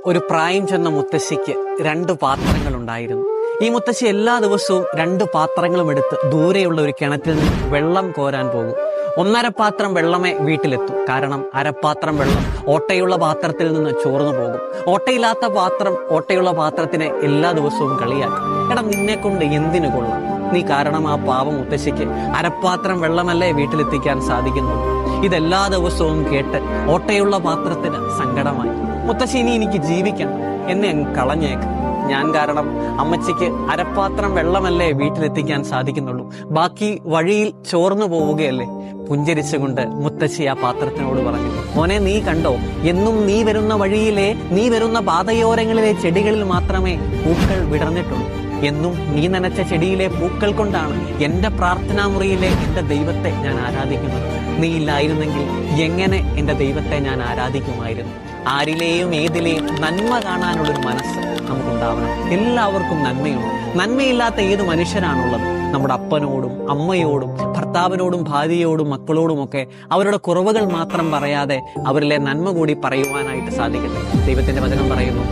ഒരു പ്രായം ചെന്ന മുത്തശ്ശിക്ക് 2 പാത്രങ്ങളുണ്ടായിരുന്നു. ഈ മുത്തശ്ശി എല്ലാ ദിവസവും 2 പാത്രങ്ങളും എടുത്ത് ദൂരെയുള്ള ഒരു കിണറ്റിൽ നിന്ന് വെള്ളം കോരാൻ പോകും. 1.5 പാത്രം വെള്ളമേ വീട്ടിലെത്തൂ. കാരണം അരപ്പാത്രം വെള്ളം ഓട്ടയുള്ള പാത്രത്തിൽ നിന്ന് ചോർന്നു പോകും. ഓട്ടയുള്ള പാത്രത്തിനെ എല്ലാ ദിവസവും കളിയാക്കും. എടാ, നിന്നെ കൊണ്ട് എന്തിനു കൊള്ളാം? നീ കാരണം ആ പാവം മുത്തശ്ശിക്ക് അരപ്പാത്രം വെള്ളമല്ലേ വീട്ടിലെത്തിക്കാൻ സാധിക്കുന്നു. ഇതെല്ലാ ദിവസവും കേട്ട് ഓട്ടയുള്ള പാത്രത്തിന് സങ്കടമായി. മുത്തശ്ശി, ഇനി എനിക്ക് ജീവിക്കണം, എന്നെ അങ്ങ് കളഞ്ഞേക്ക്. ഞാൻ കാരണം അമ്മച്ചിക്ക് അരപ്പാത്രം വെള്ളമല്ലേ വീട്ടിലെത്തിക്കാൻ സാധിക്കുന്നുള്ളൂ, ബാക്കി വഴിയിൽ ചോർന്നു പോവുകയല്ലേ. പുഞ്ചിരിച്ചുകൊണ്ട് മുത്തശ്ശി ആ പാത്രത്തിനോട് പറഞ്ഞു, മോനെ, നീ കണ്ടോ, എന്നും നീ വരുന്ന പാതയോരങ്ങളിലെ ചെടികളിൽ മാത്രമേ പൂക്കൾ വിടർന്നിട്ടുള്ളൂ. എന്നും നീ നനച്ച ചെടിയിലെ പൂക്കൾ കൊണ്ടാണ് എൻ്റെ പ്രാർത്ഥനാ മുറിയിലെ എൻ്റെ ദൈവത്തെ ഞാൻ ആരാധിക്കുന്നത്. നീ ഇല്ലായിരുന്നെങ്കിൽ എങ്ങനെ എൻ്റെ ദൈവത്തെ ഞാൻ ആരാധിക്കുമായിരുന്നു? ആരിലെയും ഏതിലെയും നന്മ കാണാനുള്ളൊരു മനസ്സ് നമുക്കുണ്ടാവണം. എല്ലാവർക്കും നന്മയുണ്ട്. നന്മയില്ലാത്ത ഏത് മനുഷ്യരാണുള്ളത്? നമ്മുടെ അപ്പനോടും അമ്മയോടും ഭർത്താവിനോടും ഭാര്യയോടും മക്കളോടുമൊക്കെ അവരുടെ കുറവുകൾ മാത്രം പറയാതെ അവരിലെ നന്മ കൂടി പറയുവാനായിട്ട് സാധിക്കട്ടെ. ദൈവത്തിന്റെ വചനം പറയുന്നു,